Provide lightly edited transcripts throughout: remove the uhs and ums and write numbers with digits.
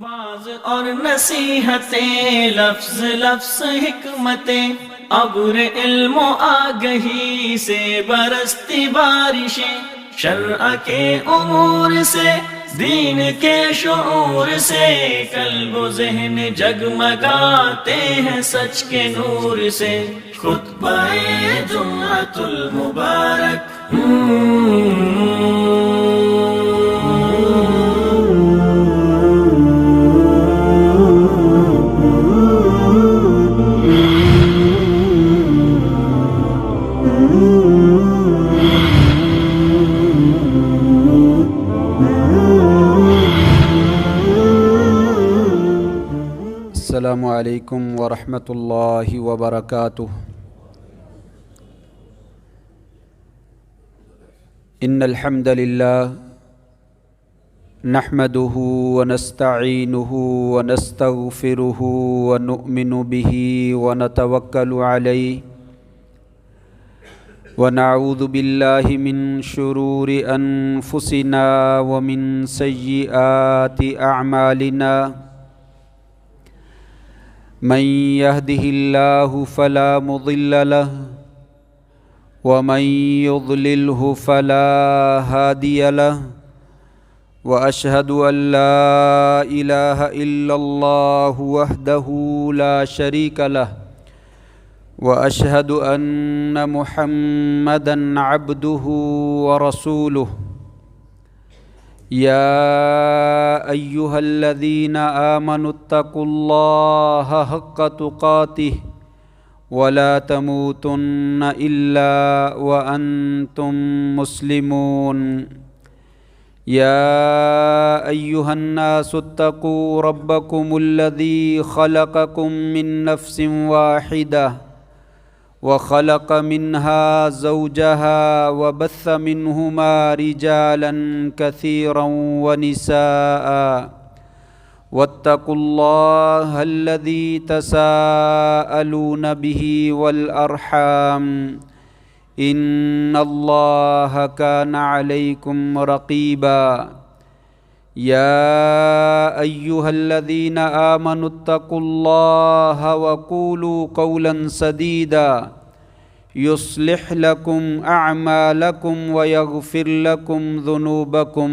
Was اور نصیحتیں، لفظ لفظ حکمتیں، ابر علم و آگہی سے برستی بارشیں، شرع کے امور سے، دین کے شعور سے، قلب و ذہن جگمگاتے ہیں سچ کے نور سے۔ خطبہ جمعۃ المبارک، السلام علیکم ورحمۃ اللہ وبرکاتہ۔ ان الحمد للہ نحمده ونستعینه ونستغفره ونؤمن به ونتوکل علیہ ونعوذ باللہ من شرور انفسنا ومن سیئات اعمالنا، من يهده الله فلا مضل له ومن يضلله فلا هادي له، وأشهد أن لا إله إلا الله وحده لا شريك له، وأشهد أن محمدًا عبده ورسوله۔ يا أيها الذين آمنوا اتقوا الله حق تقاته ولا تموتن إلا وأنتم مسلمون۔ يا أيها الناس اتقوا ربكم الذي خلقكم من نفس واحدة وخلق منها زوجها وبث منهما رجالا كثيرا ونساء، واتقوا الله الذي تساءلون به والأرحام، إن الله كان عليكم رقيبا۔ يا أيها الذين آمنوا اتقوا الله وقولوا قولا سديدا يصلح لكم أعمالكم ويغفر لكم ذنوبكم،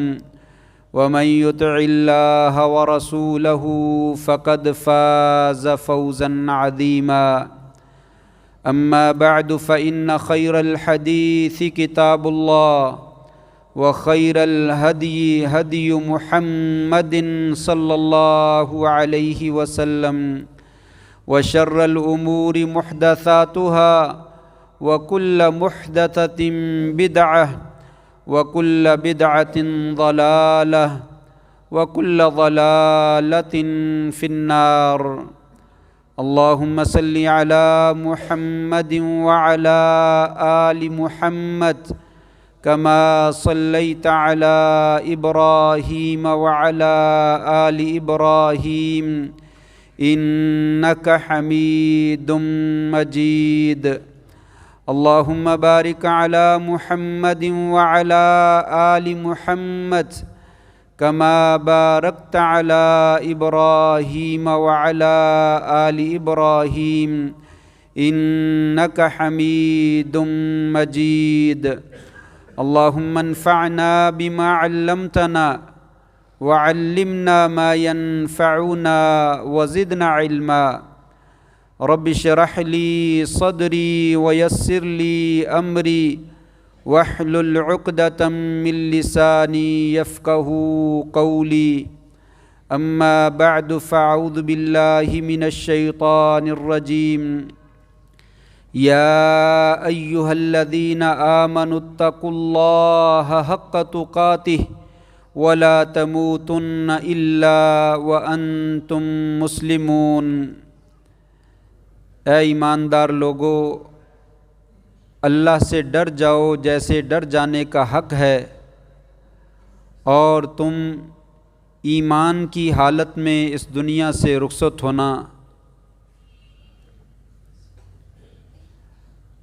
ومن يطع الله ورسوله فقد فاز فوزا عظيما۔ أما بعد فإن خير الحديث كتاب الله، وخير الهدي هدي محمد صلى الله عليه وسلم، وشر الأمور محدثاتها، وكل محدثة بدعة، وكل بدعة ضلالة، وكل ضلالة في النار۔ اللهم صل على محمد وعلى آل محمد كما صليت على إبراهيم وعلى آل إبراهيم إنك حميد مجيد۔ اللهم بارك على محمد وعلى آل محمد كما باركت على إبراهيم وعلى آل إبراهيم إنك حميد مجيد۔ اللهم انفعنا بما علمتنا وعلمنا ما ينفعنا وزدنا علما۔ رب اشرح لي صدري ويسر لي أمري واحلل عقدة من لساني يفقهوا قولي، أما بعد فأعوذ بالله من الشيطان الرجيم۔ يا أيها الذين آمنوا اتقوا الله حق تقاته ولا تموتن إلا وأنتم مسلمون۔ اے ایماندار لوگو، اللہ سے ڈر جاؤ جیسے ڈر جانے کا حق ہے، اور تم ایمان کی حالت میں اس دنیا سے رخصت ہونا۔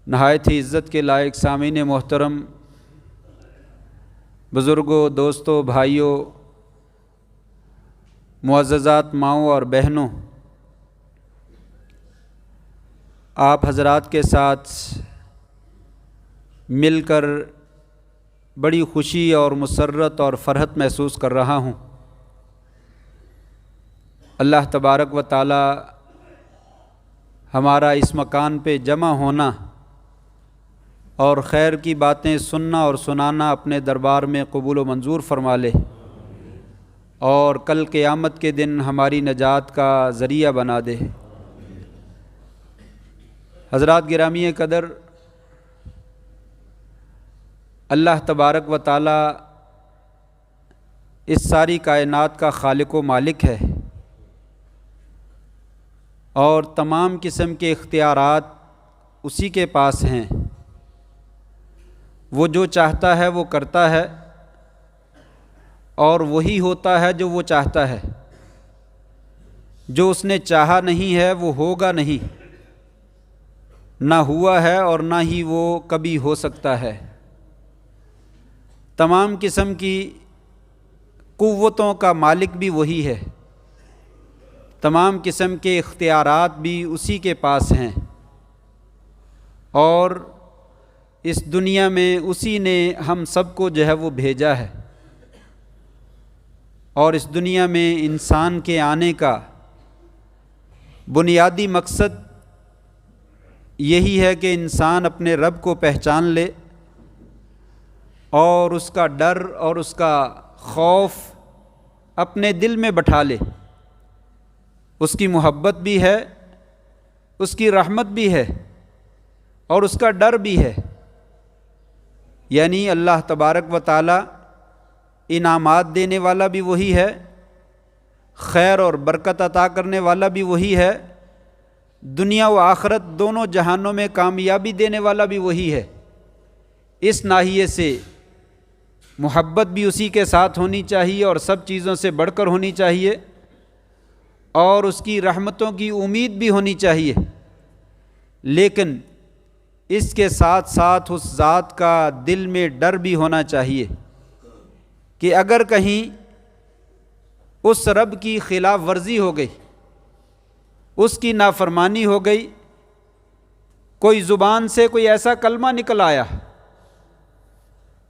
نہایت ہی عزت کے لائق سامعین محترم، بزرگوں، دوستوں، بھائیوں، معززات ماؤں اور بہنوں، آپ حضرات کے ساتھ مل کر بڑی خوشی اور مسرت اور فرحت محسوس کر رہا ہوں۔ اللہ تبارک و تعالی ہمارا اس مکان پہ جمع ہونا اور خیر کی باتیں سننا اور سنانا اپنے دربار میں قبول و منظور فرما لے، اور کل قیامت کے دن ہماری نجات کا ذریعہ بنا دے۔ حضرات گرامی قدر، اللہ تبارک و تعالی اس ساری کائنات کا خالق و مالک ہے، اور تمام قسم کے اختیارات اسی کے پاس ہیں۔ وہ جو چاہتا ہے وہ کرتا ہے، اور وہی ہوتا ہے جو وہ چاہتا ہے۔ جو اس نے چاہا نہیں ہے وہ ہوگا نہیں، نہ ہوا ہے اور نہ ہی وہ کبھی ہو سکتا ہے۔ تمام قسم کی قوتوں کا مالک بھی وہی ہے، تمام قسم کے اختیارات بھی اسی کے پاس ہیں، اور اس دنیا میں اسی نے ہم سب کو جو ہے وہ بھیجا ہے، اور اس دنیا میں انسان کے آنے کا بنیادی مقصد یہی ہے کہ انسان اپنے رب کو پہچان لے، اور اس کا ڈر اور اس کا خوف اپنے دل میں بٹھا لے۔ اس کی محبت بھی ہے، اس کی رحمت بھی ہے، اور اس کا ڈر بھی ہے۔ یعنی اللہ تبارک و تعالی انعامات دینے والا بھی وہی ہے، خیر اور برکت عطا کرنے والا بھی وہی ہے، دنیا و آخرت دونوں جہانوں میں کامیابی دینے والا بھی وہی ہے۔ اس ناحیے سے محبت بھی اسی کے ساتھ ہونی چاہیے، اور سب چیزوں سے بڑھ کر ہونی چاہیے، اور اس کی رحمتوں کی امید بھی ہونی چاہیے۔ لیکن اس کے ساتھ ساتھ اس ذات کا دل میں ڈر بھی ہونا چاہیے کہ اگر کہیں اس رب کی خلاف ورزی ہو گئی، اس کی نافرمانی ہو گئی، کوئی زبان سے کوئی ایسا کلمہ نکل آیا،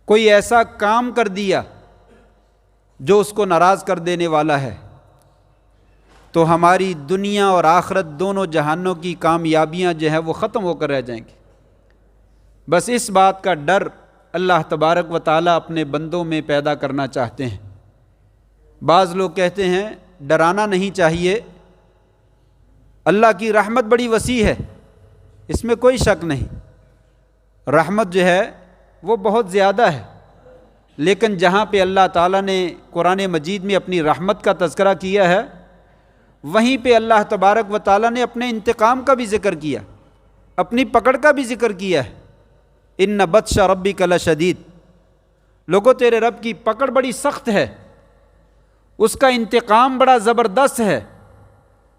کوئی ایسا کام کر دیا جو اس کو ناراض کر دینے والا ہے، تو ہماری دنیا اور آخرت دونوں جہانوں کی کامیابیاں جو ہیں وہ ختم ہو کر رہ جائیں گی۔ بس اس بات کا ڈر اللہ تبارک و تعالیٰ اپنے بندوں میں پیدا کرنا چاہتے ہیں۔ بعض لوگ کہتے ہیں ڈرانا نہیں چاہیے، اللہ کی رحمت بڑی وسیع ہے، اس میں کوئی شک نہیں، رحمت جو ہے وہ بہت زیادہ ہے، لیکن جہاں پہ اللہ تعالیٰ نے قرآن مجید میں اپنی رحمت کا تذکرہ کیا ہے، وہیں پہ اللہ تبارک و تعالیٰ نے اپنے انتقام کا بھی ذکر کیا، اپنی پکڑ کا بھی ذکر کیا ہے۔ ان بطش ربک لشدید، لوگوں تیرے رب کی پکڑ بڑی سخت ہے، اس کا انتقام بڑا زبردست ہے،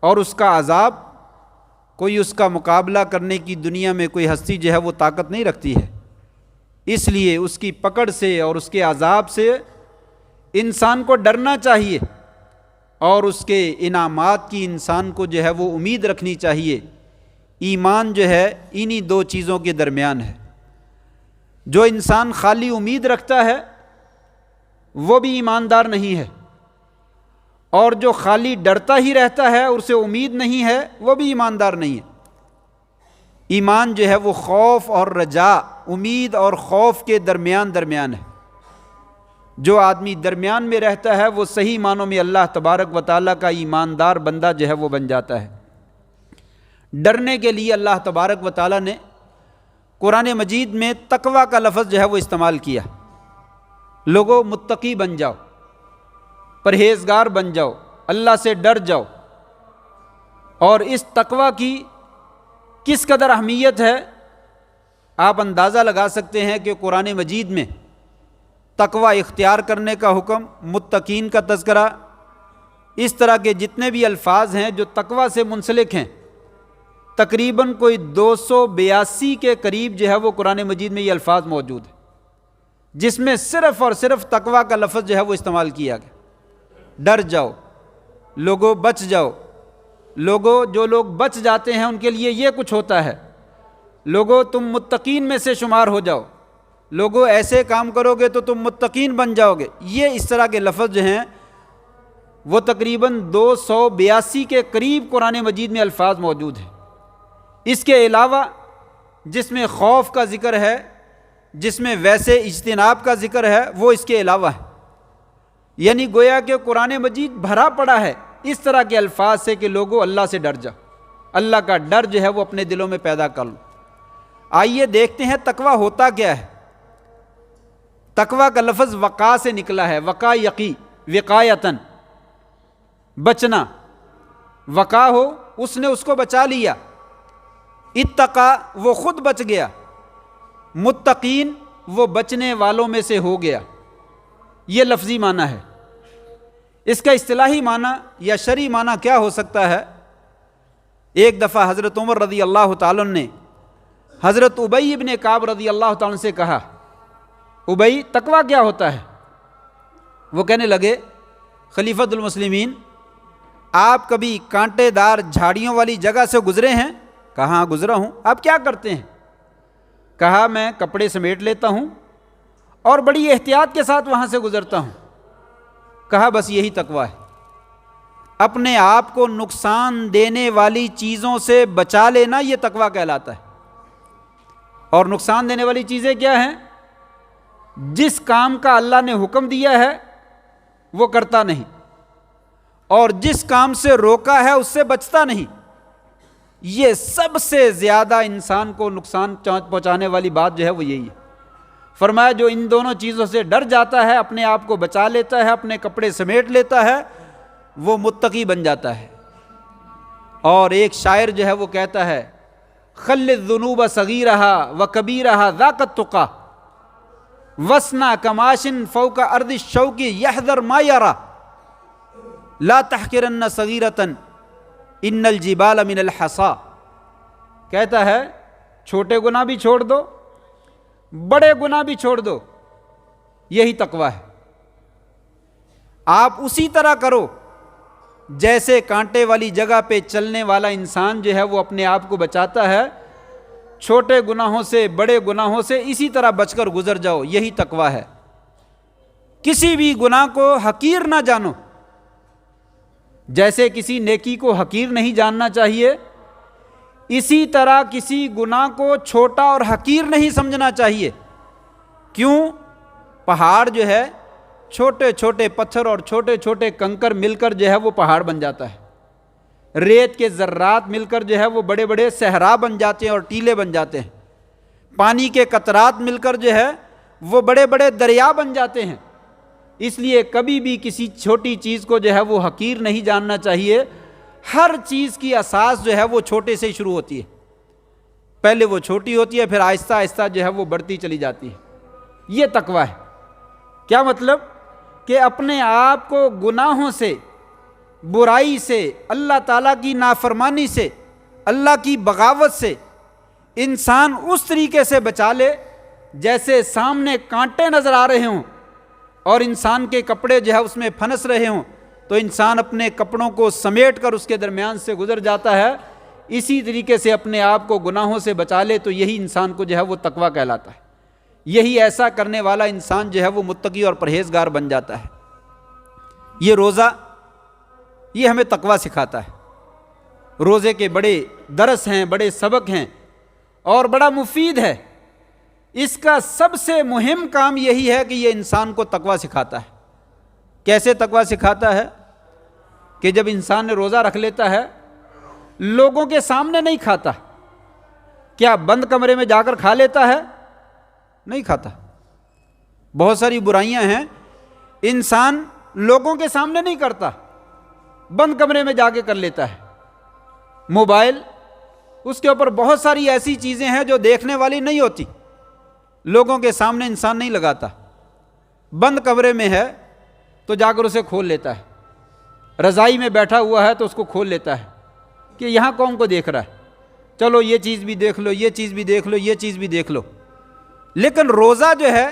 اور اس کا عذاب کوئی اس کا مقابلہ کرنے کی دنیا میں کوئی ہستی جو ہے وہ طاقت نہیں رکھتی ہے۔ اس لیے اس کی پکڑ سے اور اس کے عذاب سے انسان کو ڈرنا چاہیے، اور اس کے انعامات کی انسان کو جو ہے وہ امید رکھنی چاہیے۔ ایمان جو ہے انہی دو چیزوں کے درمیان ہے۔ جو انسان خالی امید رکھتا ہے وہ بھی ایماندار نہیں ہے، اور جو خالی ڈرتا ہی رہتا ہے اور اسے امید نہیں ہے وہ بھی ایماندار نہیں ہے۔ ایمان جو ہے وہ خوف اور رجا، امید اور خوف کے درمیان ہے۔ جو آدمی درمیان میں رہتا ہے وہ صحیح معنوں میں اللہ تبارک و تعالیٰ کا ایماندار بندہ جو ہے وہ بن جاتا ہے۔ ڈرنے کے لیے اللہ تبارک و تعالیٰ نے قرآن مجید میں تقویٰ کا لفظ جو ہے وہ استعمال کیا۔ لوگوں متقی بن جاؤ، پرہیزگار بن جاؤ، اللہ سے ڈر جاؤ۔ اور اس تقویٰ کی کس قدر اہمیت ہے آپ اندازہ لگا سکتے ہیں کہ قرآن مجید میں تقویٰ اختیار کرنے کا حکم، متقین کا تذکرہ، اس طرح کے جتنے بھی الفاظ ہیں جو تقویٰ سے منسلک ہیں، تقریباً کوئی 282 کے قریب جو ہے وہ قرآن مجید میں یہ الفاظ موجود ہیں، جس میں صرف اور صرف تقویٰ کا لفظ جو ہے وہ استعمال کیا گیا۔ ڈر جاؤ، لوگوں بچ جاؤ، لوگوں جو لوگ بچ جاتے ہیں ان کے لیے یہ کچھ ہوتا ہے، لوگوں تم متقین میں سے شمار ہو جاؤ، لوگوں ایسے کام کرو گے تو تم متقین بن جاؤ گے۔ یہ اس طرح کے لفظ جو ہیں وہ تقریباً 282 کے قریب قرآن مجید میں الفاظ موجود ہیں۔ اس کے علاوہ جس میں خوف کا ذکر ہے، جس میں ویسے اجتناب کا ذکر ہے، وہ اس کے علاوہ ہے۔ یعنی گویا کہ قرآن مجید بھرا پڑا ہے اس طرح کے الفاظ سے کہ لوگوں اللہ سے ڈر جاؤ، اللہ کا ڈر جو ہے وہ اپنے دلوں میں پیدا کر لو۔ آئیے دیکھتے ہیں تقویٰ ہوتا کیا ہے۔ تقویٰ کا لفظ وقا سے نکلا ہے، وقا یقی، وقایتن، بچنا۔ وقا ہو اس نے اس کو بچا لیا، اتقا وہ خود بچ گیا، متقین وہ بچنے والوں میں سے ہو گیا۔ یہ لفظی معنی ہے۔ اس کا اصطلاحی معنی یا شرعی معنی کیا ہو سکتا ہے؟ ایک دفعہ حضرت عمر رضی اللہ تعالیٰ نے حضرت ابی ابن کعب رضی اللہ تعالیٰ سے کہا، ابی تقویٰ کیا ہوتا ہے؟ وہ کہنے لگے، خلیفۃ المسلمین آپ کبھی کانٹے دار جھاڑیوں والی جگہ سے گزرے ہیں؟ کہا ہاں گزرا ہوں۔ آپ کیا کرتے ہیں؟ کہا میں کپڑے سمیٹ لیتا ہوں اور بڑی احتیاط کے ساتھ وہاں سے گزرتا ہوں۔ کہا بس یہی تقویٰ ہے، اپنے آپ کو نقصان دینے والی چیزوں سے بچا لینا، یہ تقویٰ کہلاتا ہے۔ اور نقصان دینے والی چیزیں کیا ہیں؟ جس کام کا اللہ نے حکم دیا ہے وہ کرتا نہیں، اور جس کام سے روکا ہے اس سے بچتا نہیں۔ یہ سب سے زیادہ انسان کو نقصان پہنچانے والی بات جو ہے وہ یہی ہے۔ فرمایا جو ان دونوں چیزوں سے ڈر جاتا ہے، اپنے آپ کو بچا لیتا ہے، اپنے کپڑے سمیٹ لیتا ہے، وہ متقی بن جاتا ہے۔ اور ایک شاعر جو ہے وہ کہتا ہے، خل الذنوب صغیرہا وکبیرہا ذاک التقی وسنا کماشن فوق ارض الشوک یحذر ما یرا لا تحقرن صغیرۃ ان الجبال من الحصا۔ کہتا ہے چھوٹے گناہ بھی چھوڑ دو، بڑے گناہ بھی چھوڑ دو، یہی تقویٰ ہے۔ آپ اسی طرح کرو جیسے کانٹے والی جگہ پہ چلنے والا انسان جو ہے وہ اپنے آپ کو بچاتا ہے، چھوٹے گناہوں سے بڑے گناہوں سے اسی طرح بچ کر گزر جاؤ، یہی تقویٰ ہے۔ کسی بھی گناہ کو حقیر نہ جانو، جیسے کسی نیکی کو حقیر نہیں جاننا چاہیے، اسی طرح کسی گناہ کو چھوٹا اور حقیر نہیں سمجھنا چاہیے۔ کیوں؟ پہاڑ جو ہے چھوٹے چھوٹے پتھر اور چھوٹے چھوٹے کنکر مل کر جو ہے وہ پہاڑ بن جاتا ہے، ریت کے ذرات مل کر جو ہے وہ بڑے بڑے صحرا بن جاتے ہیں اور ٹیلے بن جاتے ہیں، پانی کے قطرات مل کر جو ہے وہ بڑے بڑے دریا بن جاتے ہیں۔ اس لیے کبھی بھی کسی چھوٹی چیز کو جو ہے وہ حقیر نہیں جاننا چاہیے۔ ہر چیز کی اساس جو ہے وہ چھوٹے سے ہی شروع ہوتی ہے، پہلے وہ چھوٹی ہوتی ہے، پھر آہستہ آہستہ جو ہے وہ بڑھتی چلی جاتی ہے۔ یہ تقویٰ ہے۔ کیا مطلب؟ کہ اپنے آپ کو گناہوں سے، برائی سے، اللہ تعالیٰ کی نافرمانی سے، اللہ کی بغاوت سے انسان اس طریقے سے بچا لے جیسے سامنے کانٹے نظر آ رہے ہوں اور انسان کے کپڑے جو ہے اس میں پھنس رہے ہوں، تو انسان اپنے کپڑوں کو سمیٹ کر اس کے درمیان سے گزر جاتا ہے۔ اسی طریقے سے اپنے آپ کو گناہوں سے بچا لے تو یہی انسان کو جو ہے وہ تقویٰ کہلاتا ہے۔ یہی ایسا کرنے والا انسان جو ہے وہ متقی اور پرہیزگار بن جاتا ہے۔ یہ روزہ یہ ہمیں تقویٰ سکھاتا ہے۔ روزے کے بڑے درس ہیں، بڑے سبق ہیں اور بڑا مفید ہے۔ اس کا سب سے مہم کام یہی ہے کہ یہ انسان کو تقویٰ سکھاتا ہے۔ کیسے تقویٰ سکھاتا ہے؟ کہ جب انسان نے روزہ رکھ لیتا ہے، لوگوں کے سامنے نہیں کھاتا۔ کیا بند کمرے میں جا کر کھا لیتا ہے؟ نہیں کھاتا۔ بہت ساری برائیاں ہیں انسان لوگوں کے سامنے نہیں کرتا، بند کمرے میں جا کے کر لیتا ہے۔ موبائل، اس کے اوپر بہت ساری ایسی چیزیں ہیں جو دیکھنے والی نہیں ہوتی، لوگوں کے سامنے انسان نہیں لگاتا، بند کمرے میں ہے تو جا کر اسے کھول لیتا ہے، رضائی میں بیٹھا ہوا ہے تو اس کو کھول لیتا ہے کہ یہاں کون کو دیکھ رہا ہے، چلو یہ چیز بھی دیکھ لو، یہ چیز بھی دیکھ لو، یہ چیز بھی دیکھ لو۔ لیکن روزہ جو ہے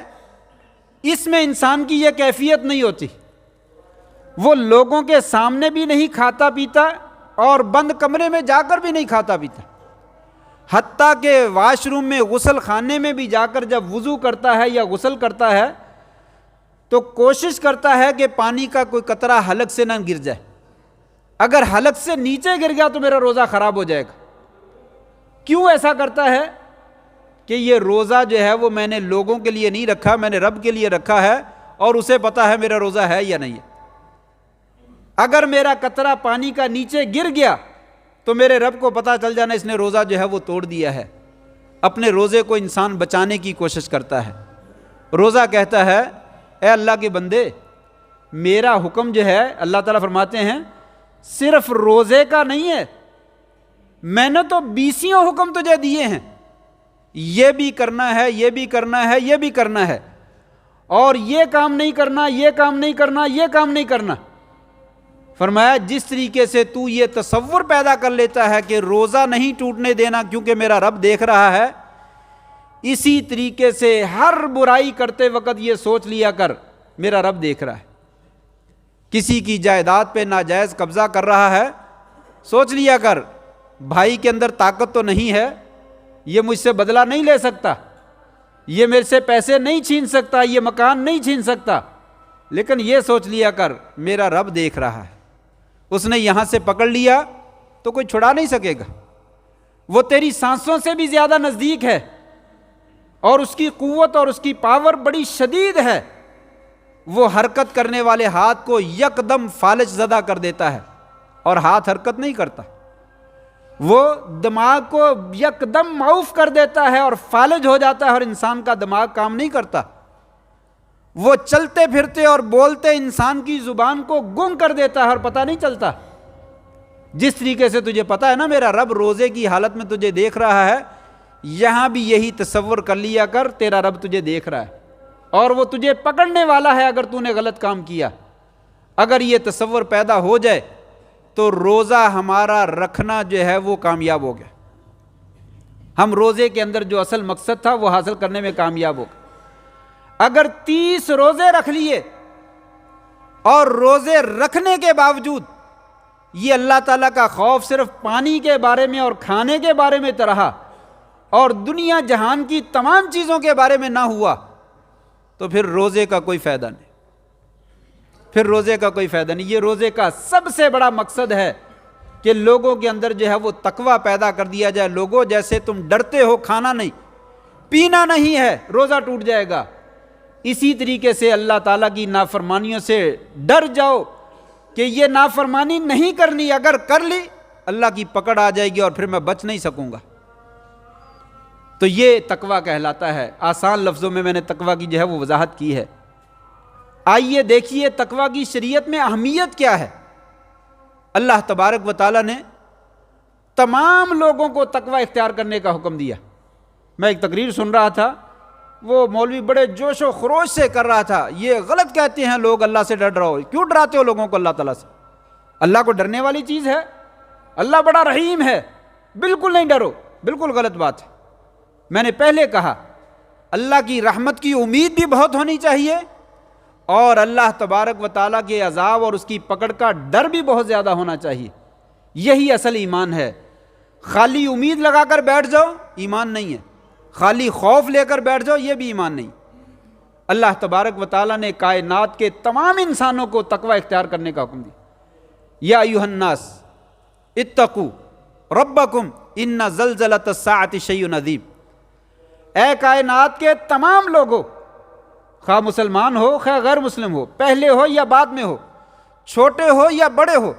اس میں انسان کی یہ کیفیت نہیں ہوتی۔ وہ لوگوں کے سامنے بھی نہیں کھاتا پیتا اور بند کمرے میں جا کر بھی نہیں کھاتا پیتا، حتیٰ کہ واش روم میں، غسل خانے میں بھی جا کر جب وضو کرتا ہے یا غسل کرتا ہے تو کوشش کرتا ہے کہ پانی کا کوئی قطرہ حلق سے نہ گر جائے، اگر حلق سے نیچے گر گیا تو میرا روزہ خراب ہو جائے گا۔ کیوں ایسا کرتا ہے؟ کہ یہ روزہ جو ہے وہ میں نے لوگوں کے لیے نہیں رکھا، میں نے رب کے لیے رکھا ہے، اور اسے پتا ہے میرا روزہ ہے یا نہیں ہے۔ اگر میرا قطرہ پانی کا نیچے گر گیا تو میرے رب کو پتہ چل جانا اس نے روزہ جو ہے وہ توڑ دیا ہے۔ اپنے روزے کو انسان بچانے کی کوشش کرتا ہے۔ روزہ کہتا ہے اے اللہ کے بندے، میرا حکم جو ہے، اللہ تعالیٰ فرماتے ہیں صرف روزے کا نہیں ہے، میں نے تو 20 حکم تجھے دیے ہیں، یہ بھی کرنا ہے، یہ بھی کرنا ہے، یہ بھی کرنا ہے، اور یہ کام نہیں کرنا، یہ کام نہیں کرنا، یہ کام نہیں کرنا۔ فرمایا جس طریقے سے تو یہ تصور پیدا کر لیتا ہے کہ روزہ نہیں ٹوٹنے دینا کیونکہ میرا رب دیکھ رہا ہے، اسی طریقے سے ہر برائی کرتے وقت یہ سوچ لیا کر میرا رب دیکھ رہا ہے۔ کسی کی جائیداد پہ ناجائز قبضہ کر رہا ہے، سوچ لیا کر بھائی کے اندر طاقت تو نہیں ہے، یہ مجھ سے بدلہ نہیں لے سکتا، یہ میرے سے پیسے نہیں چھین سکتا، یہ مکان نہیں چھین سکتا، لیکن یہ سوچ لیا کر میرا رب دیکھ رہا ہے، اس نے یہاں سے پکڑ لیا تو کوئی چھڑا نہیں سکے گا، وہ تیری سانسوں سے بھی زیادہ نزدیک ہے، اور اس کی قوت اور اس کی پاور بڑی شدید ہے، وہ حرکت کرنے والے ہاتھ کو یکدم فالج زدہ کر دیتا ہے، اور ہاتھ حرکت نہیں کرتا، وہ دماغ کو یکدم معاف کر دیتا ہے اور فالج ہو جاتا ہے اور انسان کا دماغ کام نہیں کرتا، وہ چلتے پھرتے اور بولتے انسان کی زبان کو گم کر دیتا ہے اور پتہ نہیں چلتا۔ جس طریقے سے تجھے پتا ہے نا میرا رب روزے کی حالت میں تجھے دیکھ رہا ہے، یہاں بھی یہی تصور کر لیا کر تیرا رب تجھے دیکھ رہا ہے اور وہ تجھے پکڑنے والا ہے اگر تو نے غلط کام کیا۔ اگر یہ تصور پیدا ہو جائے تو روزہ ہمارا رکھنا جو ہے وہ کامیاب ہو گیا، ہم روزے کے اندر جو اصل مقصد تھا وہ حاصل کرنے میں کامیاب ہو گئے۔ اگر 30 روزے رکھ لیے اور روزے رکھنے کے باوجود یہ اللہ تعالیٰ کا خوف صرف پانی کے بارے میں اور کھانے کے بارے میں رہا اور دنیا جہان کی تمام چیزوں کے بارے میں نہ ہوا تو پھر روزے کا کوئی فائدہ نہیں، پھر روزے کا کوئی فائدہ نہیں۔ یہ روزے کا سب سے بڑا مقصد ہے کہ لوگوں کے اندر جو ہے وہ تقویٰ پیدا کر دیا جائے۔ لوگوں جیسے تم ڈرتے ہو کھانا نہیں پینا نہیں ہے روزہ ٹوٹ جائے گا، اسی طریقے سے اللہ تعالیٰ کی نافرمانیوں سے ڈر جاؤ کہ یہ نافرمانی نہیں کرنی، اگر کر لی اللہ کی پکڑ آ جائے گی اور پھر میں بچ نہیں سکوں گا۔ تو یہ تقویٰ کہلاتا ہے۔ آسان لفظوں میں نے تقویٰ کی جو ہے وہ وضاحت کی ہے۔ آئیے دیکھیے تقویٰ کی شریعت میں اہمیت کیا ہے۔ اللہ تبارک و تعالیٰ نے تمام لوگوں کو تقویٰ اختیار کرنے کا حکم دیا۔ میں ایک تقریر سن رہا تھا، وہ مولوی بڑے جوش و خروش سے کر رہا تھا، یہ غلط کہتے ہیں لوگ اللہ سے ڈر رہو، کیوں ڈراتے ہو لوگوں کو اللہ تعالیٰ سے؟ اللہ کو ڈرنے والی چیز ہے، اللہ بڑا رحیم ہے، بالکل نہیں ڈرو، بالکل غلط بات ہے۔ میں نے پہلے کہا اللہ کی رحمت کی امید بھی بہت ہونی چاہیے اور اللہ تبارک و تعالیٰ کے عذاب اور اس کی پکڑ کا ڈر بھی بہت زیادہ ہونا چاہیے، یہی اصل ایمان ہے۔ خالی امید لگا کر بیٹھ جاؤ ایمان نہیں ہے، خالی خوف لے کر بیٹھ جاؤ یہ بھی ایمان نہیں۔ اللہ تبارک و تعالیٰ نے کائنات کے تمام انسانوں کو تقویٰ اختیار کرنے کا حکم دیا۔ یا ایھا الناس اتقوا ربکم ان زلزلۃ الساعۃ شیء عظیم، اے کائنات کے تمام لوگوں، خواہ مسلمان ہو خواہ غیر مسلم ہو، پہلے ہو یا بعد میں ہو، چھوٹے ہو یا بڑے ہو،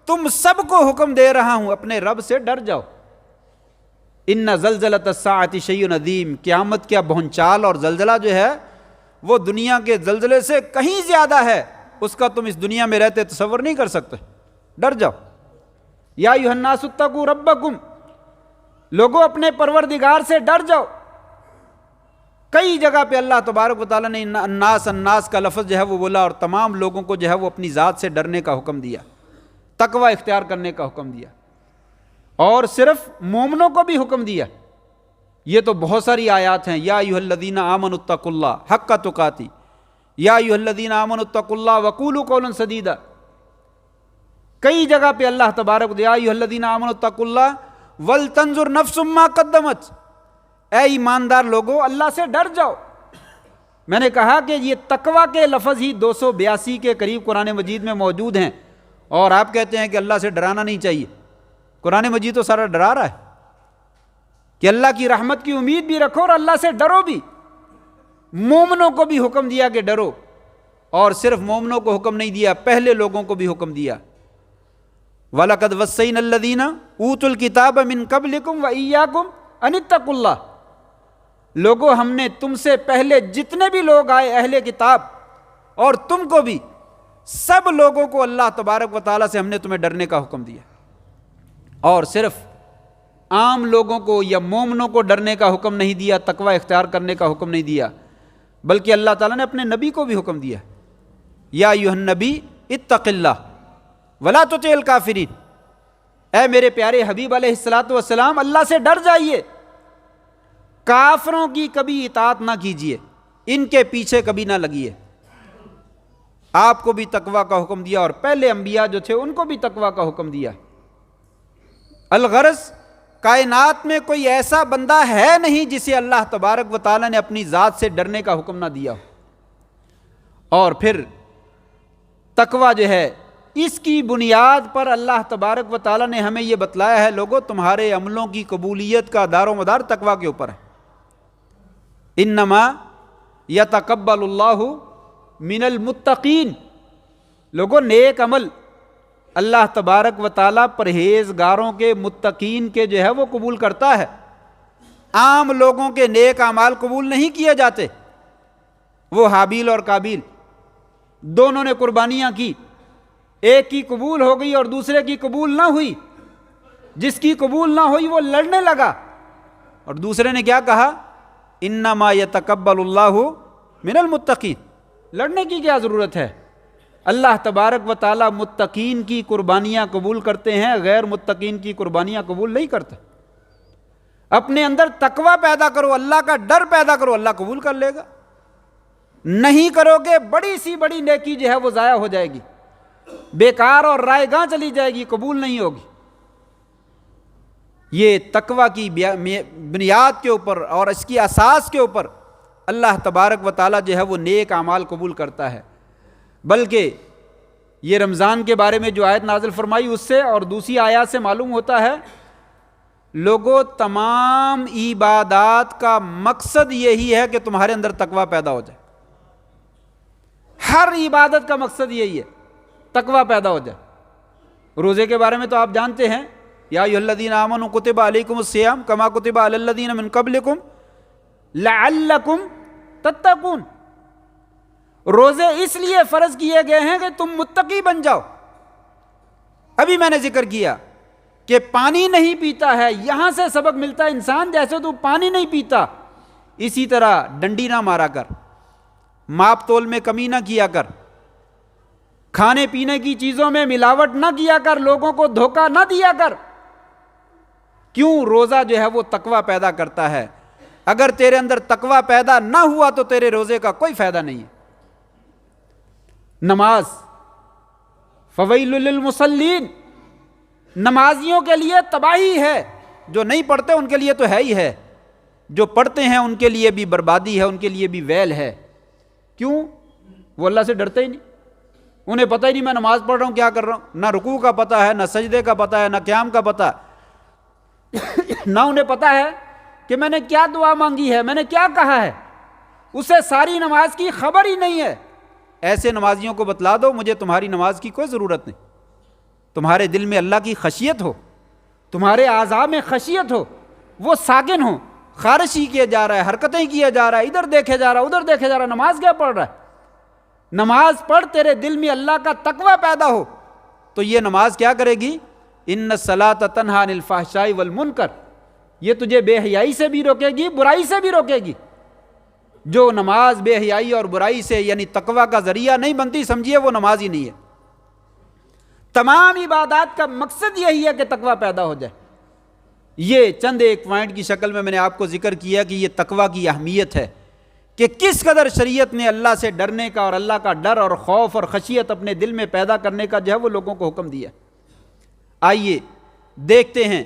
تم سب کو حکم دے رہا ہوں اپنے رب سے ڈر جاؤ۔ ان زلزلۃ الساعۃ شیء عظیم، قیامت کا بھونچال اور زلزلہ جو ہے وہ دنیا کے زلزلے سے کہیں زیادہ ہے، اس کا تم اس دنیا میں رہتے تصور نہیں کر سکتے، ڈر جاؤ۔ یا ایھا الناس اتقوا ربکم، لوگوں اپنے پروردگار سے ڈر جاؤ۔ کئی جگہ پہ اللہ تبارک و تعالیٰ نے الناس الناس کا لفظ جو ہے وہ بولا اور تمام لوگوں کو جو ہے وہ اپنی ذات سے ڈرنے کا حکم دیا، تقویٰ اختیار کرنے کا حکم دیا، اور صرف مومنوں کو بھی حکم دیا۔ یہ تو بہت ساری آیات ہیں، یا ایھا الذین آمنوا اتقوا اللہ حق تقاتی، یا ایھا الذین آمنوا اتقوا اللہ وقولوا قولا سدیدا. کئی جگہ پہ اللہ تبارک یا ایھا الذین آمنوا اتقوا اللہ ولتنظر نفس ما قدمت. اے ایماندار لوگو اللہ سے ڈر جاؤ. میں نے کہا کہ یہ تقوی کے لفظ ہی 282 کے قریب قرآن مجید میں موجود ہیں، اور آپ کہتے ہیں کہ اللہ سے ڈرانا نہیں چاہیے. قرآن مجید تو سارا ڈرا رہا ہے کہ اللہ کی رحمت کی امید بھی رکھو اور اللہ سے ڈرو بھی. مومنوں کو بھی حکم دیا کہ ڈرو، اور صرف مومنوں کو حکم نہیں دیا، پہلے لوگوں کو بھی حکم دیا. وَلَقَدْ وَصَّيْنَا الَّذِينَ أُوتُوا الْكِتَابَ مِنْ قَبْلِكُمْ وَإِيَّاكُمْ أَنِ اتَّقُوا اللَّهَ. لوگوں ہم نے تم سے پہلے جتنے بھی لوگ آئے اہل کتاب اور تم کو بھی، سب لوگوں کو اللہ تبارک و تعالیٰ سے ہم نے تمہیں ڈرنے کا حکم دیا. اور صرف عام لوگوں کو یا مومنوں کو ڈرنے کا حکم نہیں دیا، تقوی اختیار کرنے کا حکم نہیں دیا، بلکہ اللہ تعالیٰ نے اپنے نبی کو بھی حکم دیا. یا ایھا النبی اتق اللہ ولا تطع الکافرین. اے میرے پیارے حبیب علیہ الصلاۃ والسلام، اللہ سے ڈر جائیے، کافروں کی کبھی اطاعت نہ کیجیے، ان کے پیچھے کبھی نہ لگیے. آپ کو بھی تقوی کا حکم دیا اور پہلے انبیاء جو تھے ان کو بھی تقوی کا حکم دیا. الغرض کائنات میں کوئی ایسا بندہ ہے نہیں جسے اللہ تبارک و تعالیٰ نے اپنی ذات سے ڈرنے کا حکم نہ دیا ہو. اور پھر تقوی جو ہے اس کی بنیاد پر اللہ تبارک و تعالیٰ نے ہمیں یہ بتلایا ہے، لوگوں تمہارے عملوں کی قبولیت کا دار و مدار تقوی کے اوپر ہے. انما یتقبل اللہ من المتقین. لوگوں نیک عمل اللہ تبارک و تعالیٰ پرہیزگاروں کے، متقین کے جو ہے وہ قبول کرتا ہے. عام لوگوں کے نیک اعمال قبول نہیں کیے جاتے. وہ حابیل اور قابیل دونوں نے قربانیاں کی، ایک کی قبول ہو گئی اور دوسرے کی قبول نہ ہوئی. جس کی قبول نہ ہوئی وہ لڑنے لگا، اور دوسرے نے کیا کہا؟ انما یتقبل اللہ من المتقین. لڑنے کی کیا ضرورت ہے؟ اللہ تبارک و تعالیٰ متقین کی قربانیاں قبول کرتے ہیں، غیر متقین کی قربانیاں قبول نہیں کرتے. اپنے اندر تقوی پیدا کرو، اللہ کا ڈر پیدا کرو، اللہ قبول کر لے گا. نہیں کرو گے بڑی سی بڑی نیکی جو ہے وہ ضائع ہو جائے گی، بیکار اور رائے گاں چلی جائے گی، قبول نہیں ہوگی. یہ تقوی کی بنیاد کے اوپر اور اس کی اساس کے اوپر اللہ تبارک و تعالیٰ جو ہے وہ نیک اعمال قبول کرتا ہے. بلکہ یہ رمضان کے بارے میں جو آیت نازل فرمائی اس سے اور دوسری آیات سے معلوم ہوتا ہے، لوگوں تمام عبادات کا مقصد یہی ہے کہ تمہارے اندر تقوی پیدا ہو جائے. ہر عبادت کا مقصد یہی ہے، تقوی پیدا ہو جائے. روزے کے بارے میں تو آپ جانتے ہیں، یا ایھا الذین آمنوا کتب علیکم الصیام کما کتب علی الذین من قبلکم لعلکم تتقون. روزے اس لیے فرض کیے گئے ہیں کہ تم متقی بن جاؤ. ابھی میں نے ذکر کیا کہ پانی نہیں پیتا ہے، یہاں سے سبق ملتا ہے انسان جیسے تو پانی نہیں پیتا، اسی طرح ڈنڈی نہ مارا کر، ماپ تول میں کمی نہ کیا کر، کھانے پینے کی چیزوں میں ملاوٹ نہ کیا کر، لوگوں کو دھوکہ نہ دیا کر. کیوں؟ روزہ جو ہے وہ تقوی پیدا کرتا ہے. اگر تیرے اندر تقوی پیدا نہ ہوا تو تیرے روزے کا کوئی فائدہ نہیں ہے. نماز فویل للمصلین، نمازیوں کے لیے تباہی ہے. جو نہیں پڑھتے ان کے لیے تو ہے ہی ہے، جو پڑھتے ہیں ان کے لیے بھی بربادی ہے، ان کے لیے بھی ویل ہے. کیوں؟ وہ اللہ سے ڈرتے ہی نہیں. انہیں پتہ ہی نہیں میں نماز پڑھ رہا ہوں کیا کر رہا ہوں. نہ رکوع کا پتہ ہے، نہ سجدے کا پتہ ہے، نہ قیام کا پتہ، نہ انہیں پتہ ہے کہ میں نے کیا دعا مانگی ہے، میں نے کیا کہا ہے. اسے ساری نماز کی خبر ہی نہیں ہے. ایسے نمازیوں کو بتلا دو مجھے تمہاری نماز کی کوئی ضرورت نہیں. تمہارے دل میں اللہ کی خشیت ہو، تمہارے اعضاء میں خشیت ہو، وہ ساکن ہو، خارش ہی کیا جا رہا ہے، حرکتیں کیا جا رہا ہے، ادھر دیکھے جا رہا ہے، ادھر دیکھے جا رہا ہے، نماز کیا پڑھ رہا ہے. نماز پڑھ، تیرے دل میں اللہ کا تقوی پیدا ہو تو یہ نماز کیا کرے گی؟ ان الصلاۃ تنہی عن الفحشاء والمنکر. یہ تجھے بے حیائی سے بھی روکے گی، برائی سے بھی روکے گی. جو نماز بے حیائی اور برائی سے یعنی تقوی کا ذریعہ نہیں بنتی، سمجھیے وہ نماز ہی نہیں ہے. تمام عبادات کا مقصد یہی ہے کہ تقوی پیدا ہو جائے. یہ چند ایک پوائنٹ کی شکل میں نے آپ کو ذکر کیا کہ یہ تقوی کی اہمیت ہے کہ کس قدر شریعت نے اللہ سے ڈرنے کا اور اللہ کا ڈر اور خوف اور خشیت اپنے دل میں پیدا کرنے کا جو ہے وہ لوگوں کو حکم دیا۔ آئیے دیکھتے ہیں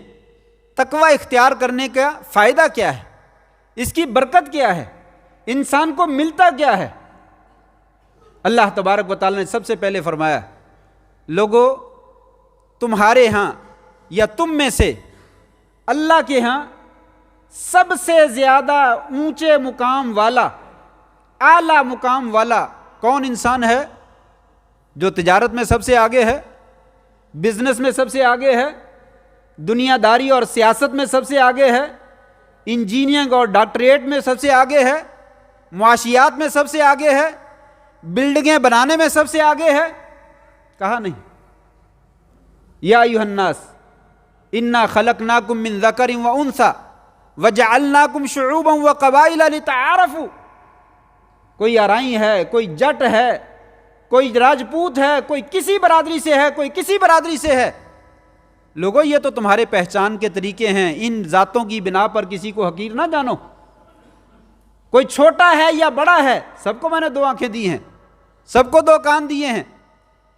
تقوی اختیار کرنے کا فائدہ کیا ہے، اس کی برکت کیا ہے، انسان کو ملتا کیا ہے۔ اللہ تبارک و تعالیٰ نے سب سے پہلے فرمایا، لوگو تمہارے ہاں یا تم میں سے اللہ کے ہاں سب سے زیادہ اونچے مقام والا، اعلیٰ مقام والا کون انسان ہے؟ جو تجارت میں سب سے آگے ہے، بزنس میں سب سے آگے ہے، دنیا داری اور سیاست میں سب سے آگے ہے، انجینئرنگ اور ڈاکٹریٹ میں سب سے آگے ہے، معاشیات میں سب سے آگے ہے، بلڈنگیں بنانے میں سب سے آگے ہے؟ کہا نہیں۔ یا ایھا الناس انا خلقناکم من ذکر و انثی وجعلناکم شعوبا وقبائل لتعارفوا۔ کوئی ارائیں ہے، کوئی جٹ ہے، کوئی راجپوت ہے، کوئی کسی برادری سے ہے، کوئی کسی برادری سے ہے۔ لوگوں یہ تو تمہارے پہچان کے طریقے ہیں، ان ذاتوں کی بنا پر کسی کو حقیر نہ جانو۔ کوئی چھوٹا ہے یا بڑا ہے، سب کو میں نے دو آنکھیں دی ہیں، سب کو دو کان دیے ہیں،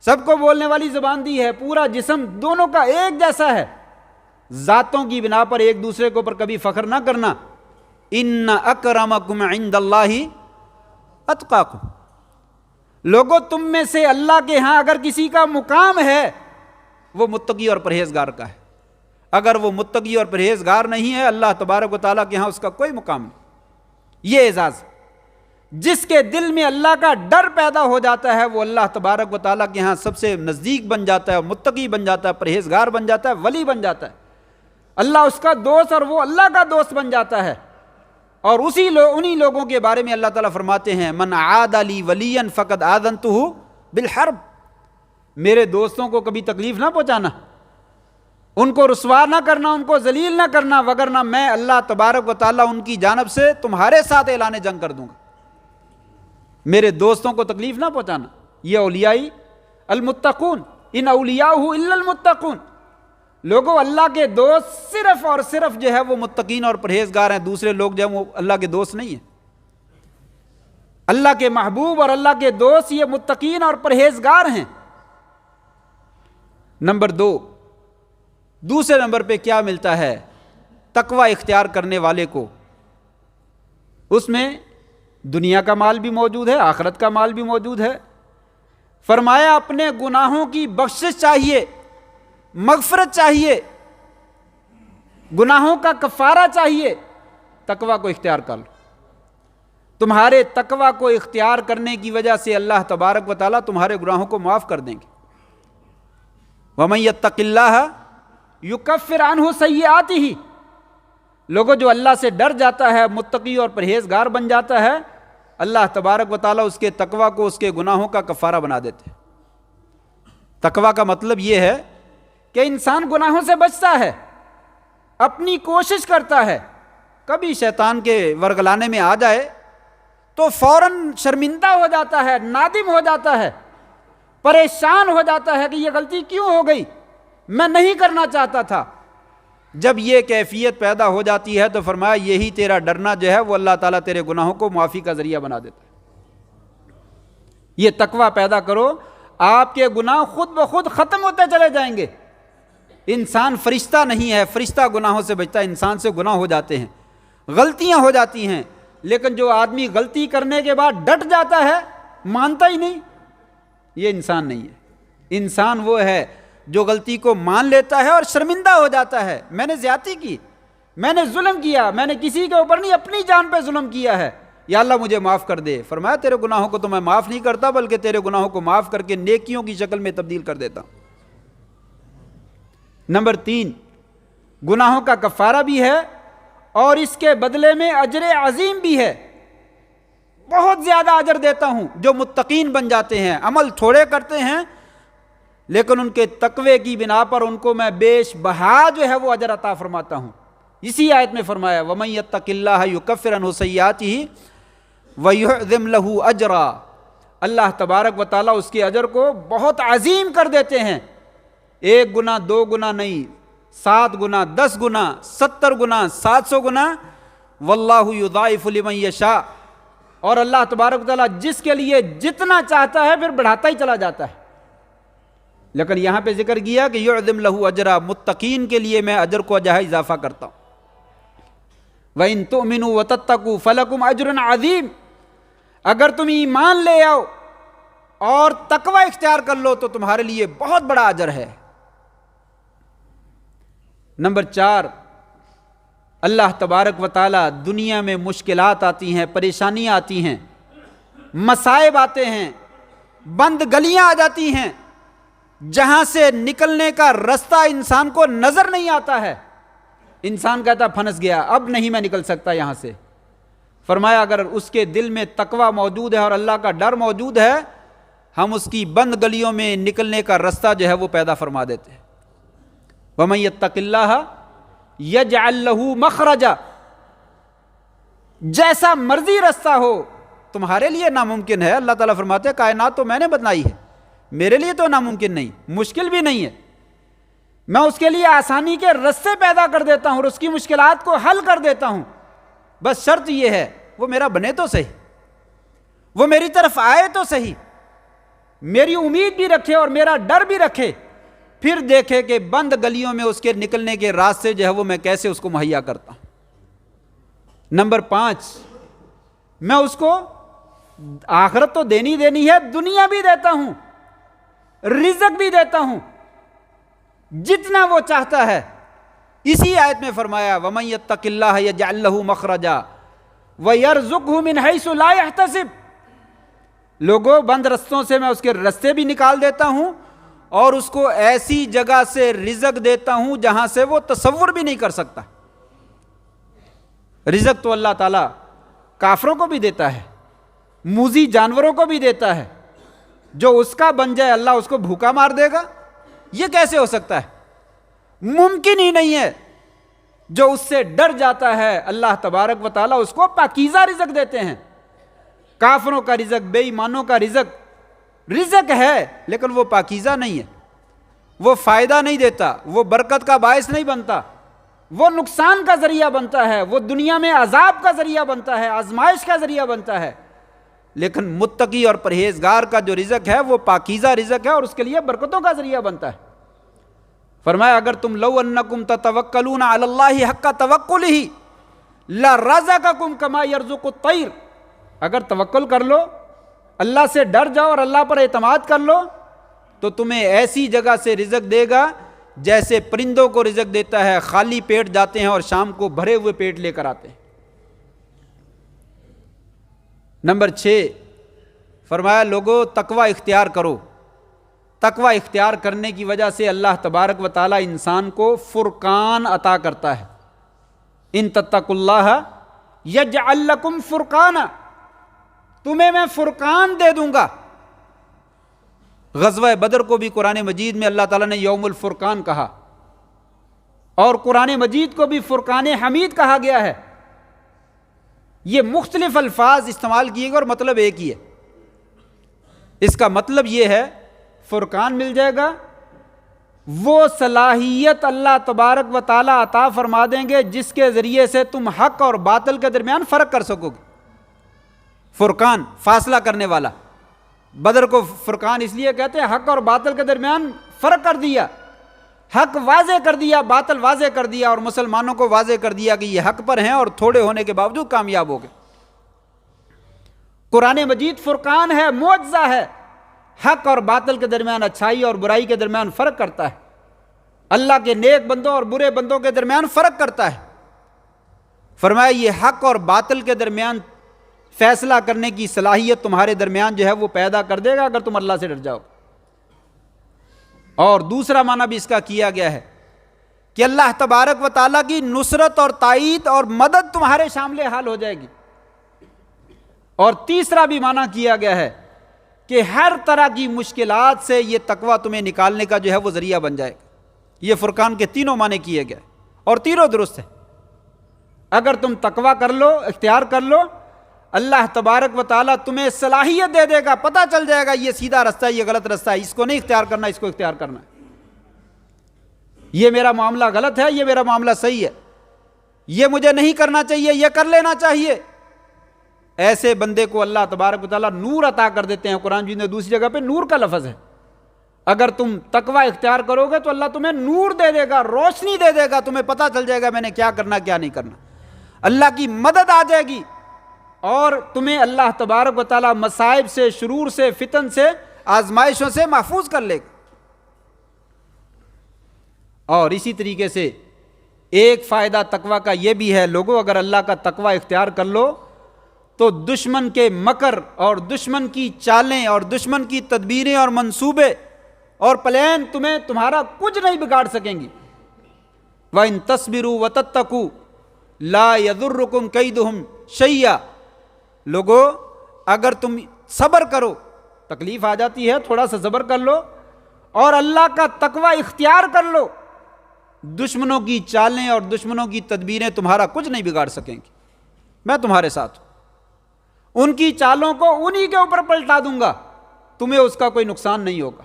سب کو بولنے والی زبان دی ہے، پورا جسم دونوں کا ایک جیسا ہے۔ ذاتوں کی بنا پر ایک دوسرے کے اوپر کبھی فخر نہ کرنا۔ ان اکرمکم عند اللہ اتقاکم۔ لوگوں تم میں سے اللہ کے ہاں اگر کسی کا مقام ہے وہ متقی اور پرہیزگار کا ہے۔ اگر وہ متقی اور پرہیزگار نہیں ہے، اللہ تبارک و تعالیٰ کے ہاں اس کا کوئی مقام نہیں۔ یہ اعزاز، جس کے دل میں اللہ کا ڈر پیدا ہو جاتا ہے وہ اللہ تبارک و تعالیٰ کے ہاں سب سے نزدیک بن جاتا ہے، متقی بن جاتا ہے، پرہیزگار بن جاتا ہے، ولی بن جاتا ہے۔ اللہ اس کا دوست اور وہ اللہ کا دوست بن جاتا ہے۔ اور انہی لوگوں کے بارے میں اللہ تعالیٰ فرماتے ہیں، من عاد لی ولیا فقد آذنتہ بالحرب۔ میرے دوستوں کو کبھی تکلیف نہ پہنچانا، ان کو رسوا نہ کرنا، ان کو ذلیل نہ کرنا، وگرنہ میں اللہ تبارک و تعالیٰ ان کی جانب سے تمہارے ساتھ اعلان جنگ کر دوں گا۔ میرے دوستوں کو تکلیف نہ پہنچانا۔ یہ اولیائی المتقون، ان اولیاءہ الا المتقون۔ لوگوں اللہ کے دوست صرف اور صرف جو ہے وہ متقین اور پرہیزگار ہیں، دوسرے لوگ جو ہیں وہ اللہ کے دوست نہیں ہیں۔ اللہ کے محبوب اور اللہ کے دوست یہ متقین اور پرہیزگار ہیں۔ نمبر دو، دوسرے نمبر پہ کیا ملتا ہے تقوی اختیار کرنے والے کو؟ اس میں دنیا کا مال بھی موجود ہے، آخرت کا مال بھی موجود ہے۔ فرمایا اپنے گناہوں کی بخشش چاہیے، مغفرت چاہیے، گناہوں کا کفارہ چاہیے، تقوی کو اختیار کر لو۔ تمہارے تقوی کو اختیار کرنے کی وجہ سے اللہ تبارک و تعالیٰ تمہارے گناہوں کو معاف کر دیں گے۔ وَمَن يَتَّقِ اللَّهَ يُكَفِّرْ عَنْهُ سَيِّئَاتِهِ۔ لوگوں جو اللہ سے ڈر جاتا ہے، متقی اور پرہیزگار بن جاتا ہے، اللہ تبارک و تعالیٰ اس کے تقوی کو اس کے گناہوں کا کفارہ بنا دیتے ہیں۔ تقوی کا مطلب یہ ہے کہ انسان گناہوں سے بچتا ہے، اپنی کوشش کرتا ہے۔ کبھی شیطان کے ورگلانے میں آ جائے تو فوراً شرمندہ ہو جاتا ہے، نادم ہو جاتا ہے، پریشان ہو جاتا ہے کہ یہ غلطی کیوں ہو گئی، میں نہیں کرنا چاہتا تھا۔ جب یہ کیفیت پیدا ہو جاتی ہے تو فرمایا یہی تیرا ڈرنا جو ہے وہ اللہ تعالیٰ تیرے گناہوں کو معافی کا ذریعہ بنا دیتا ہے۔ یہ تقوی پیدا کرو، آپ کے گناہ خود بخود ختم ہوتے چلے جائیں گے۔ انسان فرشتہ نہیں ہے، فرشتہ گناہوں سے بچتا ہے، انسان سے گناہ ہو جاتے ہیں، غلطیاں ہو جاتی ہیں، لیکن جو آدمی غلطی کرنے کے بعد ڈٹ جاتا ہے، مانتا ہی نہیں، یہ انسان نہیں ہے۔ انسان وہ ہے جو غلطی کو مان لیتا ہے اور شرمندہ ہو جاتا ہے، میں نے زیادتی کی، میں نے ظلم کیا، میں نے کسی کے اوپر نہیں اپنی جان پہ ظلم کیا ہے، یا اللہ مجھے معاف کر دے۔ فرمایا تیرے گناہوں کو تو میں معاف نہیں کرتا، بلکہ تیرے گناہوں کو معاف کر کے نیکیوں کی شکل میں تبدیل کر دیتا ہوں۔ نمبر 3، گناہوں کا کفارہ بھی ہے اور اس کے بدلے میں اجر عظیم بھی ہے۔ بہت زیادہ اجر دیتا ہوں۔ جو متقین بن جاتے ہیں، عمل تھوڑے کرتے ہیں لیکن ان کے تقوی کی بنا پر ان کو میں بیش بہا جو ہے وہ اجر عطا فرماتا ہوں۔ اسی آیت میں فرمایا وَمَن يَتَّقِ اللَّهَ يُكَفِّرْ عَنْهُ سَيِّئَاتِهِ وَيُعْظِمْ لَهُ أَجْرًا۔ اللہ تبارک و تعالیٰ اس کے اجر کو بہت عظیم کر دیتے ہیں۔ 1 گنا 2 گنا نہیں، 7 گنا 10 گنا 70 گنا 700 گنا، واللہ یضاعف لمن یشاء۔ اور اللہ تبارک و تعالیٰ جس کے لیے جتنا چاہتا ہے پھر بڑھاتا ہی چلا جاتا ہے. لیکن یہاں پہ ذکر کیا کہ یعظم لہ اجرا، متقین کے لیے میں اجر کو جہاں اضافہ کرتا ہوں. وَإِن تُؤْمِنُوا وَتَتَّقُوا فَلَكُمْ أَجْرٌ عَظِيمٌ، اگر تم ایمان لے آؤ اور تقوی اختیار کر لو تو تمہارے لیے بہت بڑا اجر ہے. نمبر 4، اللہ تبارک و تعالیٰ دنیا میں مشکلات آتی ہیں، پریشانیاں آتی ہیں، مصائب آتے ہیں، بند گلیاں آ جاتی ہیں جہاں سے نکلنے کا رستہ انسان کو نظر نہیں آتا ہے. انسان کہتا پھنس گیا، اب نہیں میں نکل سکتا یہاں سے. فرمایا اگر اس کے دل میں تقوی موجود ہے اور اللہ کا ڈر موجود ہے، ہم اس کی بند گلیوں میں نکلنے کا رستہ جو ہے وہ پیدا فرما دیتے ہیں. وَمَن يَتَّقِ اللَّهَ يَجْعَل لَّهُ مَخْرَجًا، جیسا مرضی رستہ ہو تمہارے لیے ناممکن ہے. اللہ تعالیٰ فرماتے ہیں کائنات تو میں نے بنائی ہے، میرے لیے تو ناممکن نہیں، مشکل بھی نہیں ہے. میں اس کے لیے آسانی کے رستے پیدا کر دیتا ہوں اور اس کی مشکلات کو حل کر دیتا ہوں. بس شرط یہ ہے وہ میرا بنے تو صحیح، وہ میری طرف آئے تو صحیح، میری امید بھی رکھے اور میرا ڈر بھی رکھے، پھر دیکھے کہ بند گلیوں میں اس کے نکلنے کے راستے جو ہے وہ میں کیسے اس کو مہیا کرتا ہوں. نمبر 5، میں اس کو آخرت تو دینی ہے، دنیا بھی دیتا ہوں، رزق بھی دیتا ہوں جتنا وہ چاہتا ہے. اسی آیت میں فرمایا وَمَن يَتَّقِ اللَّهَ يَجْعَل لَّهُ مَخْرَجًا وَيَرْزُقْهُ مِنْ حَيْثُ لَا يَحْتَسِبُ. لوگوں بند رستوں سے میں اس کے رستے بھی نکال دیتا ہوں اور اس کو ایسی جگہ سے رزق دیتا ہوں جہاں سے وہ تصور بھی نہیں کر سکتا. رزق تو اللہ تعالیٰ کافروں کو بھی دیتا ہے، موذی جانوروں کو بھی دیتا ہے. جو اس کا بن جائے اللہ اس کو بھوکا مار دے گا؟ یہ کیسے ہو سکتا ہے؟ ممکن ہی نہیں ہے. جو اس سے ڈر جاتا ہے اللہ تبارک و تعالیٰ اس کو پاکیزہ رزق دیتے ہیں. کافروں کا رزق، بے ایمانوں کا رزق ہے لیکن وہ پاکیزہ نہیں ہے، وہ فائدہ نہیں دیتا، وہ برکت کا باعث نہیں بنتا، وہ نقصان کا ذریعہ بنتا ہے، وہ دنیا میں عذاب کا ذریعہ بنتا ہے، آزمائش کا ذریعہ بنتا ہے. لیکن متقی اور پرہیزگار کا جو رزق ہے وہ پاکیزہ رزق ہے اور اس کے لیے برکتوں کا ذریعہ بنتا ہے. فرمایا اگر تم لو انکم تتوکلون علی اللہ حق توکلہ لرزقکم کما یرزق الطیر، اگر توکل کر لو، اللہ سے ڈر جاؤ اور اللہ پر اعتماد کر لو تو تمہیں ایسی جگہ سے رزق دے گا جیسے پرندوں کو رزق دیتا ہے. خالی پیٹ جاتے ہیں اور شام کو بھرے ہوئے پیٹ لے کر آتے ہیں. نمبر 6، فرمایا لوگو تقوی اختیار کرو. تقوی اختیار کرنے کی وجہ سے اللہ تبارک و تعالیٰ انسان کو فرقان عطا کرتا ہے. ان تتقوا اللہ یجعل لکم فرقانا، تمہیں میں فرقان دے دوں گا. غزوہ بدر کو بھی قرآن مجید میں اللہ تعالیٰ نے یوم الفرقان کہا اور قرآن مجید کو بھی فرقان حمید کہا گیا ہے. یہ مختلف الفاظ استعمال کیے گئے اور مطلب ایک ہی ہے. اس کا مطلب یہ ہے فرقان مل جائے گا، وہ صلاحیت اللہ تبارک و تعالیٰ عطا فرما دیں گے جس کے ذریعے سے تم حق اور باطل کے درمیان فرق کر سکو گے. فرقان فاصلہ کرنے والا. بدر کو فرقان اس لیے کہتے ہیں حق اور باطل کے درمیان فرق کر دیا، حق واضح کر دیا، باطل واضح کر دیا اور مسلمانوں کو واضح کر دیا کہ یہ حق پر ہیں اور تھوڑے ہونے کے باوجود کامیاب ہو گئے. قرآن مجید فرقان ہے، معجزہ ہے، حق اور باطل کے درمیان، اچھائی اور برائی کے درمیان فرق کرتا ہے، اللہ کے نیک بندوں اور برے بندوں کے درمیان فرق کرتا ہے. فرمایا یہ حق اور باطل کے درمیان فیصلہ کرنے کی صلاحیت تمہارے درمیان جو ہے وہ پیدا کر دے گا اگر تم اللہ سے ڈر جاؤ. اور دوسرا معنی بھی اس کا کیا گیا ہے کہ اللہ تبارک و تعالیٰ کی نصرت اور تائید اور مدد تمہارے شامل حال ہو جائے گی. اور تیسرا بھی معنی کیا گیا ہے کہ ہر طرح کی مشکلات سے یہ تقوی تمہیں نکالنے کا جو ہے وہ ذریعہ بن جائے گا. یہ فرقان کے تینوں معنی کیے گئے اور تینوں درست ہیں. اگر تم تقوی کر لو، اختیار کر لو، اللہ تبارک و تعالیٰ تمہیں صلاحیت دے دے گا، پتہ چل جائے گا یہ سیدھا رستہ ہے، یہ غلط رستہ ہے، اس کو نہیں اختیار کرنا، اس کو اختیار کرنا ہے، یہ میرا معاملہ غلط ہے، یہ میرا معاملہ صحیح ہے، یہ مجھے نہیں کرنا چاہیے، یہ کر لینا چاہیے. ایسے بندے کو اللہ تبارک و تعالیٰ نور عطا کر دیتے ہیں۔ قرآن جی نے دوسری جگہ پہ نور کا لفظ ہے۔ اگر تم تقوی اختیار کرو گے تو اللہ تمہیں نور دے دے گا، روشنی دے دے گا، تمہیں پتہ چل جائے گا میں نے کیا کرنا کیا نہیں کرنا، اللہ کی مدد آ جائے گی، اور تمہیں اللہ تبارک و تعالیٰ مصائب سے، شرور سے، فتن سے، آزمائشوں سے محفوظ کر لے گا۔ اور اسی طریقے سے ایک فائدہ تقوی کا یہ بھی ہے، لوگوں اگر اللہ کا تقوی اختیار کر لو تو دشمن کے مکر اور دشمن کی چالیں اور دشمن کی تدبیریں اور منصوبے اور پلان تمہارا کچھ نہیں بگاڑ سکیں گی۔ وَإِن تَصْبِرُوا وَتَتَّقُوا لَا يَضُرُّكُمْ كَيْدُهُمْ شَيْئًا، لوگو اگر تم صبر کرو، تکلیف آ جاتی ہے تھوڑا سا صبر کر لو اور اللہ کا تقوی اختیار کر لو، دشمنوں کی چالیں اور دشمنوں کی تدبیریں تمہارا کچھ نہیں بگاڑ سکیں گی، میں تمہارے ساتھ ہوں، ان کی چالوں کو انہی کے اوپر پلٹا دوں گا، تمہیں اس کا کوئی نقصان نہیں ہوگا۔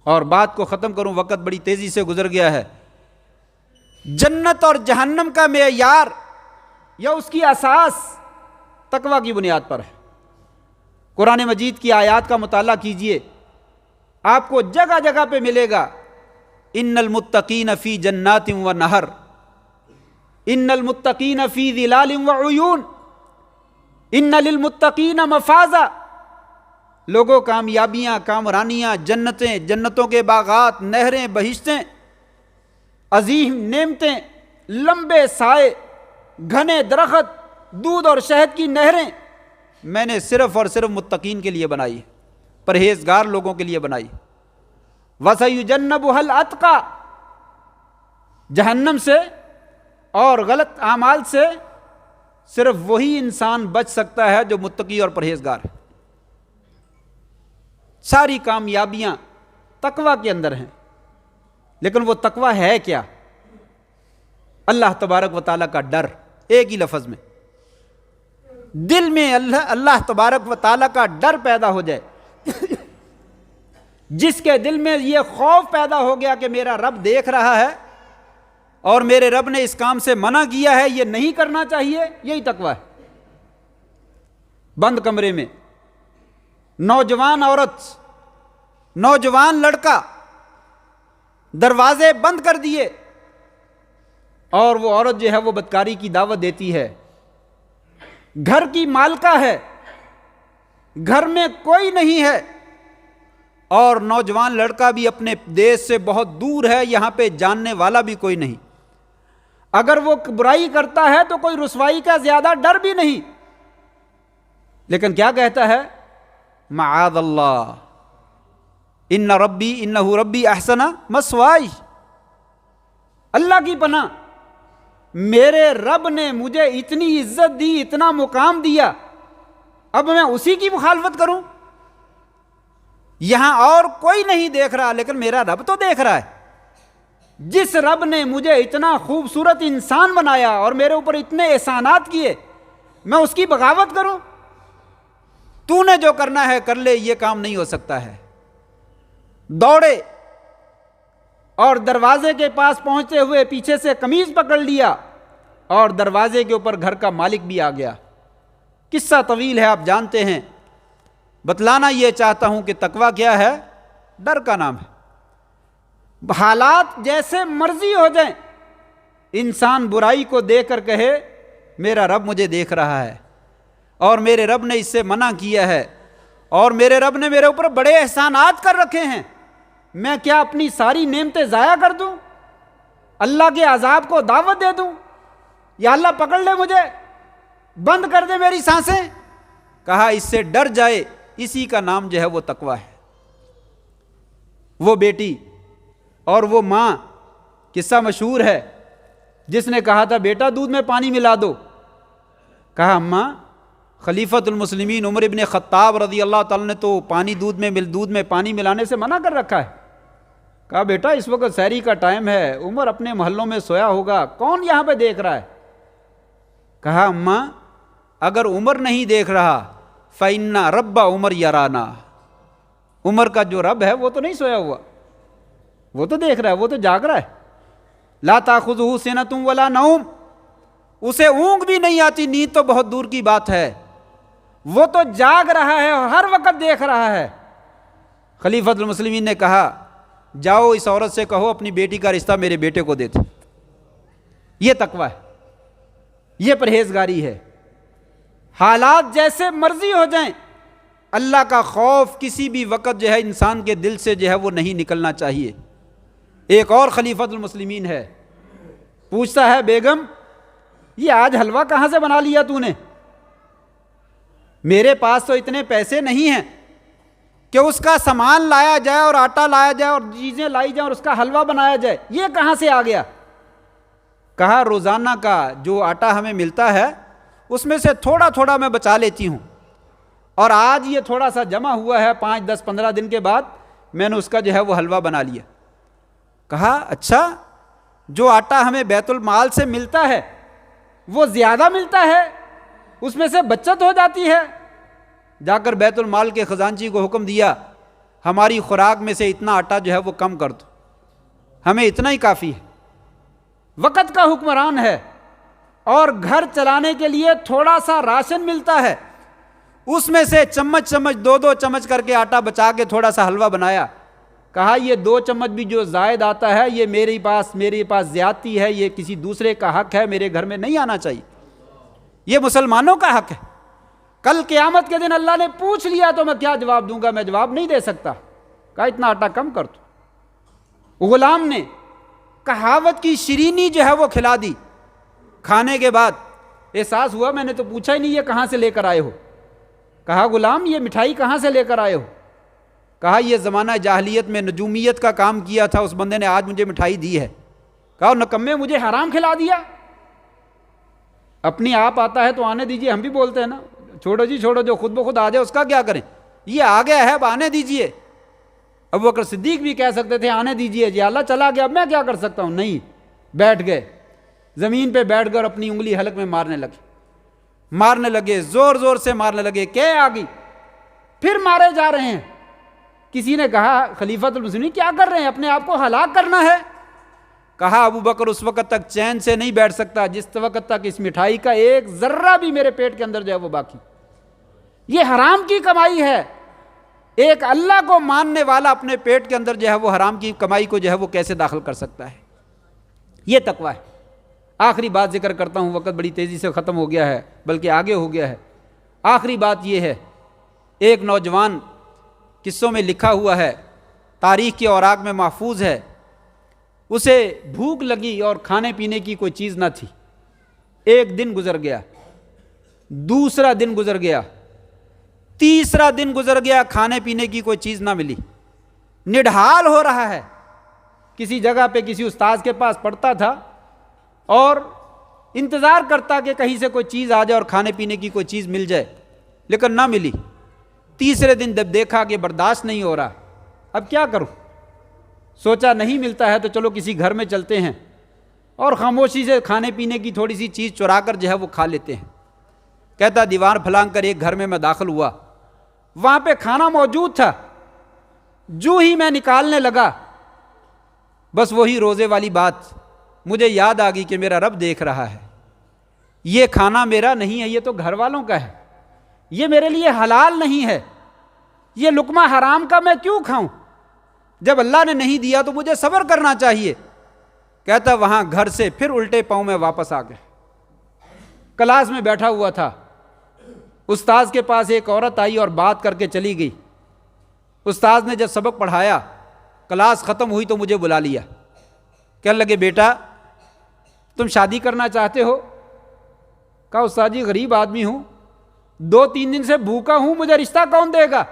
اور بات کو ختم کروں، وقت بڑی تیزی سے گزر گیا ہے۔ جنت اور جہنم کا معیار یا اس کی اساس تقوی کی بنیاد پر ہے۔ قرآن مجید کی آیات کا مطالعہ کیجئے، آپ کو جگہ جگہ پہ ملے گا ان المتقین فی جنات و نہر، ان المتقین فی ظلال و عیون، ان للمتقین مفازا، لوگوں کامیابیاں، کامرانیاں، جنتیں، جنتوں کے باغات، نہریں، بہشتیں، عظیم نعمتیں، لمبے سائے، گھنے درخت، دودھ اور شہد کی نہریں میں نے صرف اور صرف متقین کے لیے بنائی، پرہیزگار لوگوں کے لیے بنائی۔ وَسَيُجَنَّبُهَا الْأَتْقَى، جہنم سے اور غلط اعمال سے صرف وہی انسان بچ سکتا ہے جو متقی اور پرہیزگار ہے۔ ساری کامیابیاں تقوی کے اندر ہیں، لیکن وہ تقوی ہے کیا؟ اللہ تبارک و تعالیٰ کا ڈر، ایک ہی لفظ میں دل میں اللہ تبارک و تعالیٰ کا ڈر پیدا ہو جائے۔ جس کے دل میں یہ خوف پیدا ہو گیا کہ میرا رب دیکھ رہا ہے اور میرے رب نے اس کام سے منع کیا ہے، یہ نہیں کرنا چاہیے، یہی تقوی ہے۔ بند کمرے میں نوجوان عورت، نوجوان لڑکا دروازے بند کر دیے اور وہ عورت جو ہے وہ بدکاری کی دعوت دیتی ہے، گھر کی مالکہ ہے، گھر میں کوئی نہیں ہے اور نوجوان لڑکا بھی اپنے دیش سے بہت دور ہے، یہاں پہ جاننے والا بھی کوئی نہیں، اگر وہ برائی کرتا ہے تو کوئی رسوائی کا زیادہ ڈر بھی نہیں، لیکن کیا کہتا ہے؟ معاذ اللہ انہ ربی احسن مثوائی، اللہ کی پناہ، میرے رب نے مجھے اتنی عزت دی، اتنا مقام دیا، اب میں اسی کی مخالفت کروں؟ یہاں اور کوئی نہیں دیکھ رہا لیکن میرا رب تو دیکھ رہا ہے۔ جس رب نے مجھے اتنا خوبصورت انسان بنایا اور میرے اوپر اتنے احسانات کیے، میں اس کی بغاوت کروں؟ تو نے جو کرنا ہے کر لے، یہ کام نہیں ہو سکتا ہے۔ دوڑے اور دروازے کے پاس پہنچتے ہوئے پیچھے سے قمیض پکڑ لیا اور دروازے کے اوپر گھر کا مالک بھی آ گیا۔ قصہ طویل ہے، آپ جانتے ہیں، بتلانا یہ چاہتا ہوں کہ تقوی کیا ہے؟ ڈر کا نام ہے۔ حالات جیسے مرضی ہو جائیں، انسان برائی کو دیکھ کر کہے میرا رب مجھے دیکھ رہا ہے اور میرے رب نے اس سے منع کیا ہے اور میرے رب نے میرے اوپر بڑے احسانات کر رکھے ہیں، میں کیا اپنی ساری نعمتیں ضائع کر دوں؟ اللہ کے عذاب کو دعوت دے دوں؟ یا اللہ پکڑ لے مجھے، بند کر دے میری سانسیں؟ کہا اس سے ڈر جائے، اسی کا نام جو ہے وہ تقوی ہے۔ وہ بیٹی اور وہ ماں، قصہ مشہور ہے، جس نے کہا تھا بیٹا دودھ میں پانی ملا دو، کہا اماں خلیفۃ المسلمین عمر ابن خطاب رضی اللہ تعالیٰ نے تو دودھ میں پانی ملانے سے منع کر رکھا ہے۔ کہا بیٹا اس وقت سحری کا ٹائم ہے، عمر اپنے محلوں میں سویا ہوگا، کون یہاں پہ دیکھ رہا ہے؟ کہا اماں اگر عمر نہیں دیکھ رہا فَإِنَّ رَبَّ عمر یرانا، عمر کا جو رب ہے وہ تو نہیں سویا ہوا، وہ تو دیکھ رہا ہے، وہ تو جاگ رہا ہے۔ لا تاخذہ سنۃ ولا نوم، اسے اونگ بھی نہیں آتی، نیند تو بہت دور کی بات ہے، وہ تو جاگ رہا ہے اور ہر وقت دیکھ رہا ہے۔ خلیفۃ المسلمین نے کہا جاؤ اس عورت سے کہو اپنی بیٹی کا رشتہ میرے بیٹے کو دے دے۔ یہ تقویٰ ہے، یہ پرہیزگاری ہے۔ حالات جیسے مرضی ہو جائیں، اللہ کا خوف کسی بھی وقت جو ہے انسان کے دل سے جو ہے وہ نہیں نکلنا چاہیے۔ ایک اور خلیفۃ المسلمین ہے، پوچھتا ہے بیگم یہ آج حلوہ کہاں سے بنا لیا تو نے؟ میرے پاس تو اتنے پیسے نہیں ہیں کہ اس کا سامان لایا جائے اور آٹا لایا جائے اور چیزیں لائی جائیں اور اس کا حلوہ بنایا جائے، یہ کہاں سے آ گیا؟ کہا روزانہ کا جو آٹا ہمیں ملتا ہے اس میں سے تھوڑا تھوڑا میں بچا لیتی ہوں، اور آج یہ تھوڑا سا جمع ہوا ہے، 5 10 15 دن کے بعد میں نے اس کا جو ہے وہ حلوہ بنا لیا۔ کہا اچھا، جو آٹا ہمیں بیت المال سے ملتا ہے وہ زیادہ ملتا ہے، اس میں سے بچت ہو جاتی ہے۔ جا کر بیت المال کے خزانچی کو حکم دیا ہماری خوراک میں سے اتنا آٹا جو ہے وہ کم کر دو، ہمیں اتنا ہی کافی ہے۔ وقت کا حکمران ہے اور گھر چلانے کے لیے تھوڑا سا راشن ملتا ہے، اس میں سے چمچ 2 چمچ کر کے آٹا بچا کے تھوڑا سا حلوہ بنایا۔ کہا یہ 2 چمچ بھی جو زائد آتا ہے یہ میرے پاس زیادتی ہے، یہ کسی دوسرے کا حق ہے، میرے گھر میں نہیں آنا چاہیے، یہ مسلمانوں کا حق ہے۔ کل قیامت کے دن اللہ نے پوچھ لیا تو میں کیا جواب دوں گا؟ میں جواب نہیں دے سکتا۔ کہا اتنا آٹا کم کر دو۔ غلام نے کہاوت کی شیرینی جو ہے وہ کھلا دی۔ کھانے کے بعد احساس ہوا میں نے تو پوچھا ہی نہیں یہ کہاں سے لے کر آئے ہو۔ کہا غلام یہ مٹھائی کہاں سے لے کر آئے ہو؟ کہا یہ زمانہ جاہلیت میں نجومیت کا کام کیا تھا، اس بندے نے آج مجھے مٹھائی دی ہے۔ کہا نکمے مجھے حرام کھلا دیا۔ اپنی آپ آتا ہے تو آنے دیجئے، ہم بھی بولتے ہیں نا چھوڑو جی چھوڑو، جو خود بخود آ جائے اس کا کیا کریں، یہ آ گیا ہے اب آنے دیجئے۔ ابو بکر صدیق بھی کہہ سکتے تھے آنے دیجئے جی، اللہ چلا گیا اب میں کیا کر سکتا ہوں، نہیں، بیٹھ گئے زمین پہ، بیٹھ کر اپنی انگلی حلق میں مارنے لگے، زور زور سے مارنے لگے، کہ آ گئی، پھر مارے جا رہے ہیں۔ کسی نے کہا خلیفۃ المسلمین کیا کر رہے ہیں، اپنے آپ کو ہلاک کرنا ہے؟ کہا ابو بکر اس وقت تک چین سے نہیں بیٹھ سکتا جس وقت تک اس مٹھائی کا ایک ذرہ بھی میرے پیٹ کے اندر جو ہے وہ باقی۔ یہ حرام کی کمائی ہے۔ ایک اللہ کو ماننے والا اپنے پیٹ کے اندر جو ہے وہ حرام کی کمائی کو جو ہے وہ کیسے داخل کر سکتا ہے؟ یہ تقویٰ ہے۔ آخری بات ذکر کرتا ہوں، وقت بڑی تیزی سے ختم ہو گیا ہے، بلکہ آگے ہو گیا ہے۔ آخری بات یہ ہے، ایک نوجوان قصوں میں لکھا ہوا ہے، تاریخ کے اوراق میں محفوظ ہے، اسے بھوک لگی اور کھانے پینے کی کوئی چیز نہ تھی۔ ایک دن گزر گیا، دوسرا دن گزر گیا، تیسرا دن گزر گیا، کھانے پینے کی کوئی چیز نہ ملی۔ نڈھال ہو رہا ہے، کسی جگہ پہ کسی استاذ کے پاس پڑھتا تھا اور انتظار کرتا کہ کہیں سے کوئی چیز آ جائے اور کھانے پینے کی کوئی چیز مل جائے، لیکن نہ ملی۔ تیسرے دن جب دیکھا کہ برداشت نہیں ہو رہا، اب کیا کروں؟ سوچا نہیں ملتا ہے تو چلو کسی گھر میں چلتے ہیں اور خاموشی سے کھانے پینے کی تھوڑی سی چیز چرا کر جو ہے وہ کھا لیتے ہیں۔ کہتا دیوار پھلانگ کر ایک گھر میں داخل ہوا، وہاں پہ کھانا موجود تھا، جو ہی میں نکالنے لگا بس وہی روزے والی بات مجھے یاد آ گئی کہ میرا رب دیکھ رہا ہے، یہ کھانا میرا نہیں ہے، یہ تو گھر والوں کا ہے، یہ میرے لیے حلال نہیں ہے، یہ لقمہ حرام کا میں کیوں کھاؤں؟ جب اللہ نے نہیں دیا تو مجھے صبر کرنا چاہیے۔ کہتا وہاں گھر سے پھر الٹے پاؤں میں واپس آ گیا۔ کلاس میں بیٹھا ہوا تھا، استاذ کے پاس ایک عورت آئی اور بات کر کے چلی گئی۔ استاذ نے جب سبق پڑھایا، کلاس ختم ہوئی تو مجھے بلا لیا، کہنے لگے بیٹا تم شادی کرنا چاہتے ہو؟ کہا استاد جی غریب آدمی ہوں، 2-3 دن سے بھوکا ہوں، مجھے رشتہ کون دے گا؟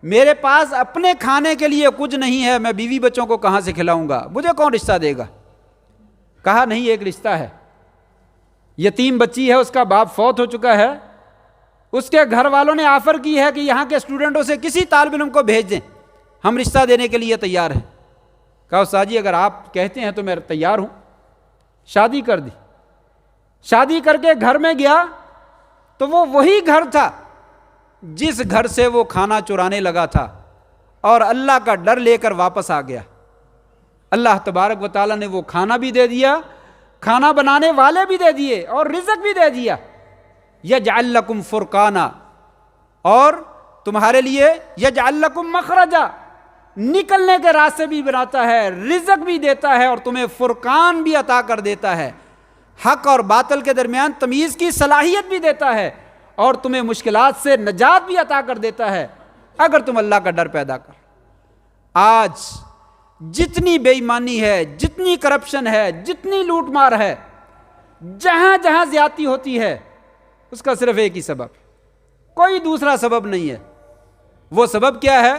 میرے پاس اپنے کھانے کے لیے کچھ نہیں ہے، میں بیوی بچوں کو کہاں سے کھلاؤں گا، مجھے کون رشتہ دے گا؟ کہا نہیں، ایک رشتہ ہے، یتیم بچی ہے، اس کا باپ فوت ہو چکا ہے، اس کے گھر والوں نے آفر کی ہے کہ یہاں کے اسٹوڈنٹوں سے کسی طالب علم کو بھیج دیں، ہم رشتہ دینے کے لیے تیار ہیں۔ کہا استاد جی اگر آپ کہتے ہیں تو میں تیار ہوں۔ شادی کر دی۔ شادی کر کے گھر میں گیا تو وہ وہی گھر تھا جس گھر سے وہ کھانا چرانے لگا تھا، اور اللہ کا ڈر لے کر واپس آ گیا۔ اللہ تبارک و تعالیٰ نے وہ کھانا بھی دے دیا، کھانا بنانے والے بھی دے دیے اور رزق بھی دے دیا. یجعل لکم فرقانا، اور تمہارے لیے یجعل لکم مخرجا، نکلنے کے راستے بھی بناتا ہے، رزق بھی دیتا ہے، اور تمہیں فرقان بھی عطا کر دیتا ہے، حق اور باطل کے درمیان تمیز کی صلاحیت بھی دیتا ہے، اور تمہیں مشکلات سے نجات بھی عطا کر دیتا ہے اگر تم اللہ کا ڈر پیدا کر. آج جتنی بے ایمانی ہے، جتنی کرپشن ہے، جتنی لوٹ مار ہے، جہاں جہاں زیادتی ہوتی ہے، اس کا صرف ایک ہی سبب، کوئی دوسرا سبب نہیں ہے. وہ سبب کیا ہے؟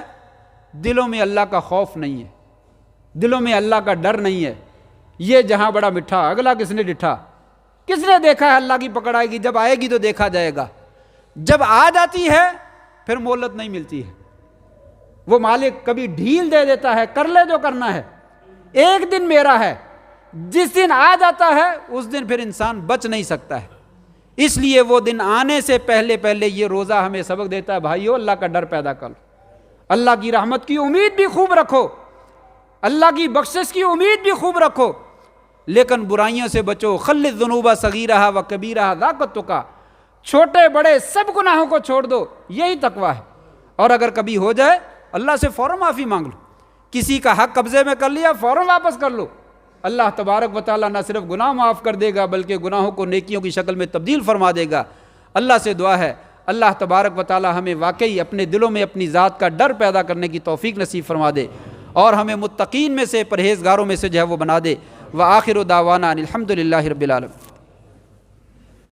دلوں میں اللہ کا خوف نہیں ہے، دلوں میں اللہ کا ڈر نہیں ہے. یہ جہاں بڑا میٹھا، اگلا کس نے ڈٹھا؟ کس نے دیکھا ہے اللہ کی پکڑ آئے گی؟ جب آئے گی تو دیکھا جائے گا. جب آ جاتی ہے پھر مہلت نہیں ملتی ہے. وہ مالک کبھی ڈھیل دے دیتا ہے، کر لے جو کرنا ہے، ایک دن میرا ہے. جس دن آ جاتا ہے اس دن پھر انسان بچ نہیں سکتا ہے. اس لیے وہ دن آنے سے پہلے پہلے یہ روزہ ہمیں سبق دیتا ہے، بھائیو اللہ کا ڈر پیدا کرو، اللہ کی رحمت کی امید بھی خوب رکھو، اللہ کی بخشش کی امید بھی خوب رکھو، لیکن برائیوں سے بچو. خل الذنوب صغیرہا و کبیرہا ذاک التقیٰ، چھوٹے بڑے سب گناہوں کو چھوڑ دو، یہی تقویٰ ہے. اور اگر کبھی ہو جائے اللہ سے فوراً معافی مانگ لو. کسی کا حق قبضے میں کر لیا، فوراً واپس کر لو. اللہ تبارک و تعالیٰ نہ صرف گناہ معاف کر دے گا بلکہ گناہوں کو نیکیوں کی شکل میں تبدیل فرما دے گا. اللہ سے دعا ہے اللہ تبارک و تعالیٰ ہمیں واقعی اپنے دلوں میں اپنی ذات کا ڈر پیدا کرنے کی توفیق نصیب فرما دے، اور ہمیں متقین میں سے، پرہیزگاروں میں سے جو ہے وہ بنا دے. وآخر دعوانا ان الحمد للہ رب العالمین.